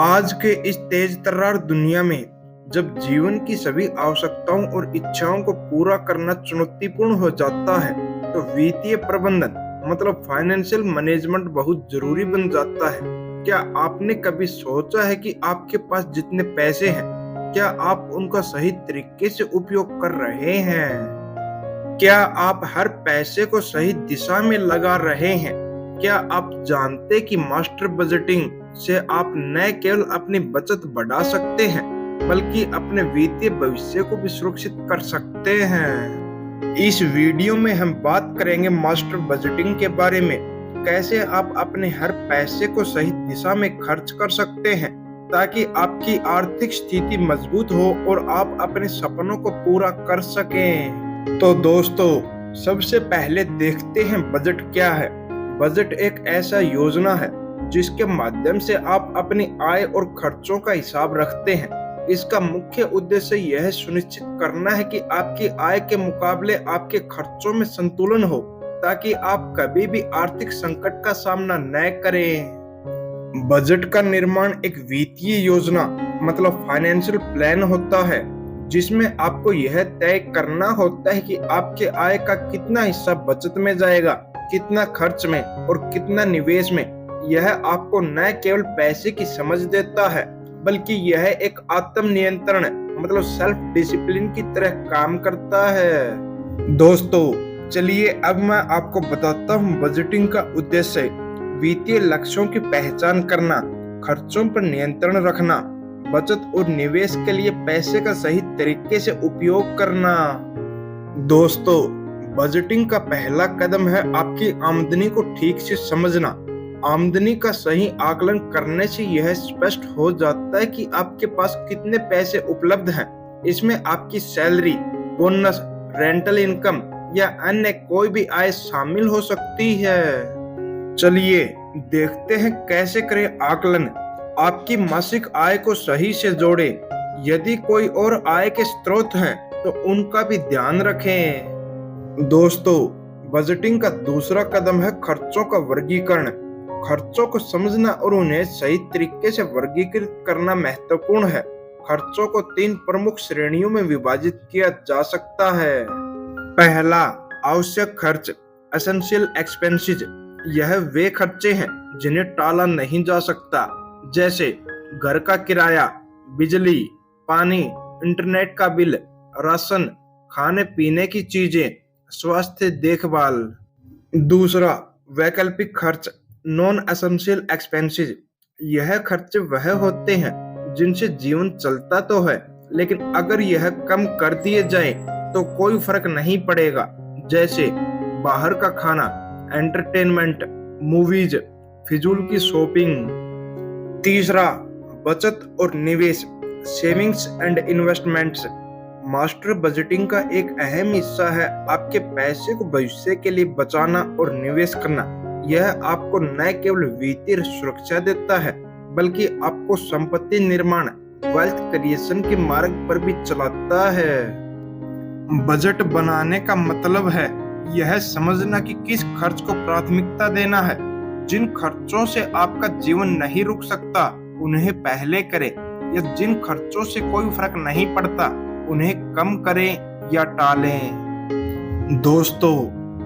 आज के इस तेज तर्रार दुनिया में जब जीवन की सभी आवश्यकताओं और इच्छाओं को पूरा करना चुनौतीपूर्ण हो जाता है, तो वित्तीय प्रबंधन मतलब फाइनेंशियल मैनेजमेंट बहुत जरूरी बन जाता है। क्या आपने कभी सोचा है कि आपके पास जितने पैसे हैं, क्या आप उनका सही तरीके से उपयोग कर रहे हैं? क्या आप हर पैसे को सही दिशा में लगा रहे हैं? क्या आप जानते कि मास्टर बजटिंग से आप न केवल अपनी बचत बढ़ा सकते हैं, बल्कि अपने वित्तीय भविष्य को भी सुरक्षित कर सकते हैं? इस वीडियो में हम बात करेंगे मास्टर बजटिंग के बारे में। कैसे आप अपने हर पैसे को सही दिशा में खर्च कर सकते हैं, ताकि आपकी आर्थिक स्थिति मजबूत हो और आप अपने सपनों को पूरा कर सकें। तो दोस्तों, सबसे पहले देखते हैं बजट क्या है। बजट एक ऐसा योजना है जिसके माध्यम से आप अपनी आय और खर्चों का हिसाब रखते हैं। इसका मुख्य उद्देश्य यह सुनिश्चित करना है कि आपकी आय के मुकाबले आपके खर्चों में संतुलन हो, ताकि आप कभी भी आर्थिक संकट का सामना न करें। बजट का निर्माण एक वित्तीय योजना मतलब फाइनेंशियल प्लान होता है, जिसमें आपको यह तय करना होता है कि आपके आय का कितना हिस्सा बचत में जाएगा, कितना खर्च में और कितना निवेश में। यह आपको न केवल पैसे की समझ देता है, बल्कि यह एक आत्म नियंत्रण मतलब सेल्फ डिसिप्लिन की तरह काम करता है। दोस्तों, चलिए अब मैं आपको बताता हूँ बजटिंग का उद्देश्य। वित्तीय लक्ष्यों की पहचान करना, खर्चों पर नियंत्रण रखना, बचत और निवेश के लिए पैसे का सही तरीके से उपयोग करना। दोस्तों, बजटिंग का पहला कदम है आपकी आमदनी को ठीक से समझना। आमदनी का सही आकलन करने से यह स्पष्ट हो जाता है कि आपके पास कितने पैसे उपलब्ध हैं। इसमें आपकी सैलरी, बोनस, रेंटल इनकम या अन्य कोई भी आय शामिल हो सकती है। चलिए देखते हैं कैसे करें आकलन। आपकी मासिक आय को सही से जोड़ें। यदि कोई और आय के स्रोत हैं, तो उनका भी ध्यान रखें। दोस्तों, बजटिंग का दूसरा कदम है खर्चों का वर्गीकरण। खर्चों को समझना और उन्हें सही तरीके से वर्गीकृत करना महत्वपूर्ण है। खर्चों को 3 प्रमुख श्रेणियों में विभाजित किया जा सकता है। पहला, आवश्यक खर्च एसेंशियल एक्सपेंसेस। यह वे खर्चे हैं जिन्हें टाला नहीं जा सकता, जैसे घर का किराया, बिजली, पानी, इंटरनेट का बिल, राशन, खाने पीने की चीजें, स्वास्थ्य देखभाल। दूसरा, वैकल्पिक खर्च नॉन एसेंशियल एक्सपेंसेस। यह खर्चे वह होते हैं जिनसे जीवन चलता तो है, लेकिन अगर यह कम कर दिए जाए तो कोई फर्क नहीं पड़ेगा, जैसे बाहर का खाना, एंटरटेनमेंट, मूवीज, फिजूल की शॉपिंग। तीसरा, बचत और निवेश savings and investments. Master budgeting का एक अहम हिस्सा है आपके पैसे को भविष्य के लिए बचाना और निवेश करना। यह आपको न केवल वित्तीय सुरक्षा देता है, बल्कि आपको संपत्ति निर्माण वेल्थ क्रिएशन के मार्ग पर भी चलाता है। बजट बनाने का मतलब है यह समझना कि किस खर्च को प्राथमिकता देना है। जिन खर्चों से आपका जीवन नहीं रुक सकता, उन्हें पहले करें, या जिन खर्चों से कोई फर्क नहीं पड़ता, उन्हें कम करें या टालें। दोस्तों,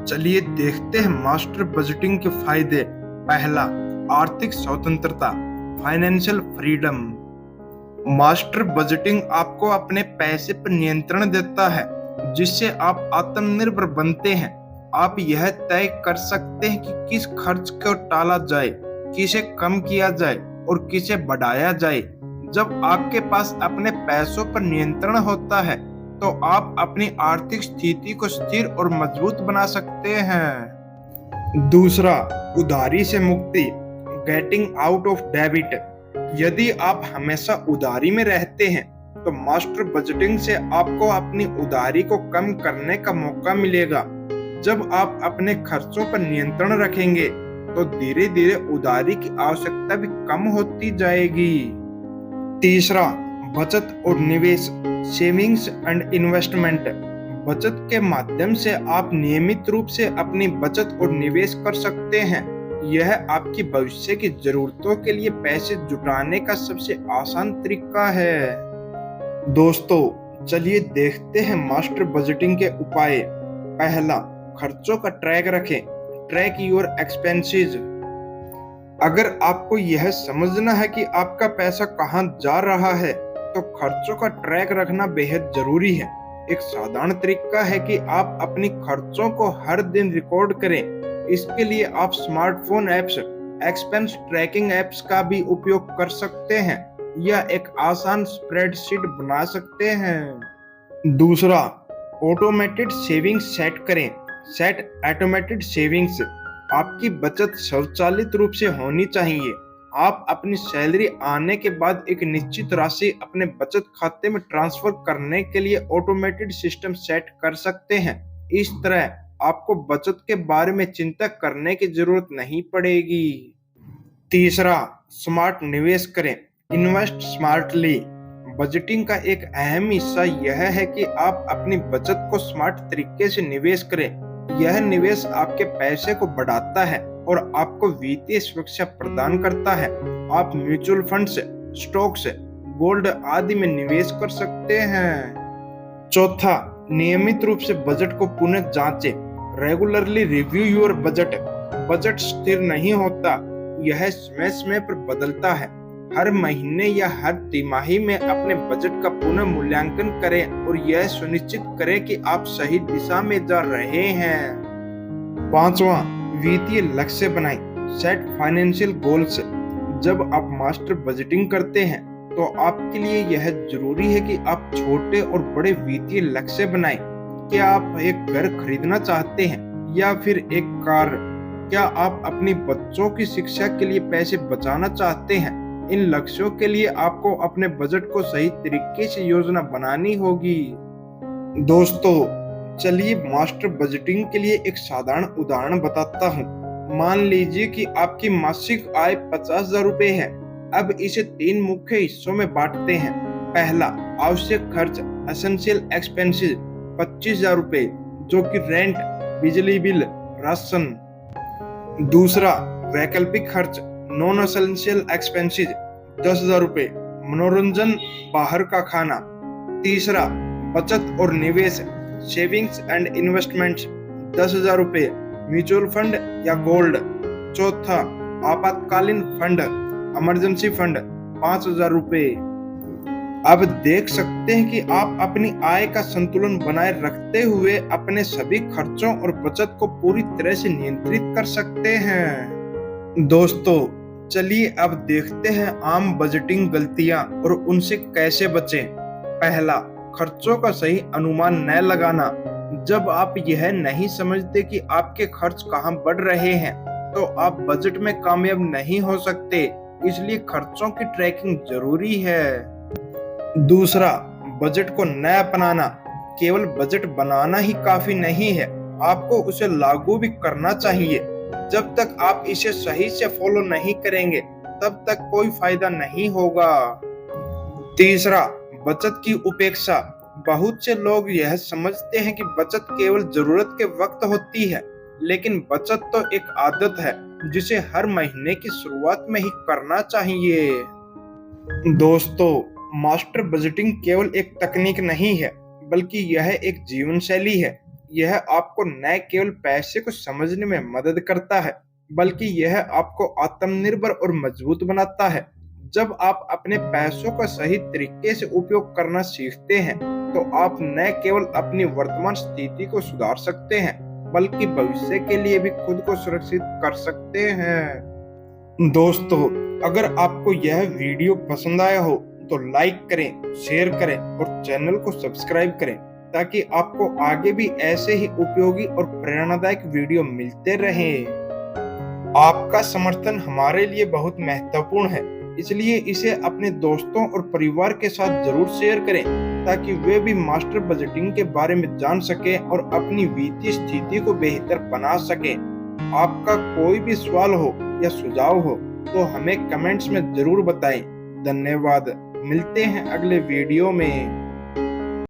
चलिए देखते हैं मास्टर बजटिंग के फायदे। पहला, आर्थिक स्वतंत्रता फाइनेंशियल फ्रीडम। मास्टर बजटिंग आपको अपने पैसे पर नियंत्रण देता है, जिससे आप आत्मनिर्भर बनते हैं। आप यह तय कर सकते हैं कि किस खर्च को टाला जाए, किसे कम किया जाए और किसे बढ़ाया जाए। जब आपके पास अपने पैसों पर नियंत्रण होता है, तो आप अपनी आर्थिक स्थिति को स्थिर और मजबूत बना सकते हैं। दूसरा, उधारी से मुक्ति गेटिंग आउट ऑफ डेबिट। यदि आप हमेशा उधारी में रहते हैं, तो मास्टर बजटिंग से आपको अपनी उधारी को कम करने का मौका मिलेगा। जब आप अपने खर्चों पर नियंत्रण रखेंगे, तो धीरे धीरे उधारी की आवश्यकता भी कम होती जाएगी। तीसरा, बचत और निवेश सेविंग्स एंड इन्वेस्टमेंट। बचत के माध्यम से आप नियमित रूप से अपनी बचत और निवेश कर सकते हैं। यह आपकी भविष्य की जरूरतों के लिए पैसे जुटाने का सबसे आसान तरीका है। दोस्तों, चलिए देखते हैं मास्टर बजटिंग के उपाय। पहला, खर्चों का ट्रैक रखें। Track your expenses. अगर आपको यह समझना है कि आपका पैसा कहां जा रहा है, तो खर्चों का ट्रैक रखना बेहद जरूरी है। एक साधारण तरीका है कि आप अपनी खर्चों को हर दिन रिकॉर्ड करें। इसके लिए आप smartphone apps, expense tracking apps का भी उपयोग कर सकते हैं या एक आसान स्प्रेडशीट बना सकते हैं। दूसरा, ऑटोमेटेड सेविंग्स सेट करें। Set automated savings. आपकी बचत स्वचालित रूप से होनी चाहिए। आप अपनी सैलरी आने के बाद एक निश्चित राशि अपने बचत खाते में ट्रांसफर करने के लिए ऑटोमेटेड सिस्टम सेट कर सकते हैं। इस तरह आपको बचत के बारे में चिंता करने की जरूरत नहीं पड़ेगी। तीसरा, स्मार्ट निवेश करें। Invest smartly. बजटिंग का एक अहम हिस्सा यह है कि आप अपनी बचत को स्मार्ट तरीके से निवेश करें। यह निवेश आपके पैसे को बढ़ाता है और आपको वित्तीय सुरक्षा प्रदान करता है। आप म्यूचुअल फंड्स, स्टॉक्स, गोल्ड आदि में निवेश कर सकते हैं। चौथा, नियमित रूप से बजट को पुनः जांचें। Regularly review your budget. Budget स्थिर नहीं होता, यह समय समय पर बदलता है। हर महीने या हर तिमाही में अपने बजट का पुनः मूल्यांकन करें और यह सुनिश्चित करें कि आप सही दिशा में जा रहे हैं। पांचवा, वित्तीय लक्ष्य बनाएं। Set financial goals. जब आप मास्टर बजटिंग करते हैं तो आपके लिए यह जरूरी है कि आप छोटे और बड़े वित्तीय लक्ष्य बनाएं। क्या आप एक घर खरीदना चाहते हैं या फिर एक कार? क्या आप अपनी बच्चों की शिक्षा के लिए पैसे बचाना चाहते हैं? इन लक्ष्यों के लिए आपको अपने बजट को सही तरीके से योजना बनानी होगी। दोस्तों, चलिए मास्टर बजटिंग के लिए एक साधारण उदाहरण बताता हूँ। मान लीजिए कि आपकी मासिक आय 50,000 रुपए है। अब इसे 3 मुख्य हिस्सों में बांटते हैं। पहला, आवश्यक खर्च, एसेंशियल एक्सपेंसेस 25,000 रुपए, जो कि रेंट, बिजली बिल, राशन। दूसरा, वैकल्पिक खर्च, नॉन एसेंशियल एक्सपेंसेस 10,000 रुपए, मनोरंजन, बाहर का खाना। तीसरा, बचत और निवेश, सेविंग्स एंड इन्वेस्टमेंट्स 10,000 रुपए, म्यूचुअल फंड या गोल्ड। चौथा, आपातकालीन फंड, इमरजेंसी फंड 5,000 रुपए। अब देख सकते हैं कि आप अपनी आय का संतुलन बनाए रखते हुए अपने सभी खर्चों और बचत को पूरी तरह से नियंत्रित कर सकते हैं। दोस्तों, चलिए अब देखते हैं आम बजटिंग गलतियां और उनसे कैसे बचें। पहला, खर्चों का सही अनुमान न लगाना। जब आप यह नहीं समझते कि आपके खर्च कहां बढ़ रहे हैं, तो आप बजट में कामयाब नहीं हो सकते। इसलिए खर्चों की ट्रैकिंग जरूरी है। दूसरा, बजट को न अपनाना। केवल बजट बनाना ही काफी नहीं है, आपको उसे लागू भी करना चाहिए। जब तक आप इसे सही से फॉलो नहीं करेंगे, तब तक कोई फायदा नहीं होगा। तीसरा, बचत की उपेक्षा। बहुत से लोग यह समझते हैं कि बचत केवल जरूरत के वक्त होती है, लेकिन बचत तो एक आदत है जिसे हर महीने की शुरुआत में ही करना चाहिए। दोस्तों, मास्टर बजटिंग केवल एक तकनीक नहीं है, बल्कि यह एक जीवन शैली है। यह आपको न केवल पैसे को समझने में मदद करता है, बल्कि यह आपको आत्मनिर्भर और मजबूत बनाता है। जब आप अपने पैसों का सही तरीके से उपयोग करना सीखते हैं, तो आप न केवल अपनी वर्तमान स्थिति को सुधार सकते हैं, बल्कि भविष्य के लिए भी खुद को सुरक्षित कर सकते हैं। दोस्तों, अगर आपको यह वीडियो पसंद आया हो तो लाइक करें, शेयर करें और चैनल को सब्सक्राइब करें, ताकि आपको आगे भी ऐसे ही उपयोगी और प्रेरणादायक वीडियो मिलते रहें। आपका समर्थन हमारे लिए बहुत महत्वपूर्ण है, इसलिए इसे अपने दोस्तों और परिवार के साथ जरूर शेयर करें, ताकि वे भी मास्टर बजटिंग के बारे में जान सकें और अपनी वित्तीय स्थिति को बेहतर बना सकें। आपका कोई भी सवाल हो या सुझाव हो तो हमें कमेंट्स में जरूर बताएं। धन्यवाद। मिलते हैं अगले वीडियो में।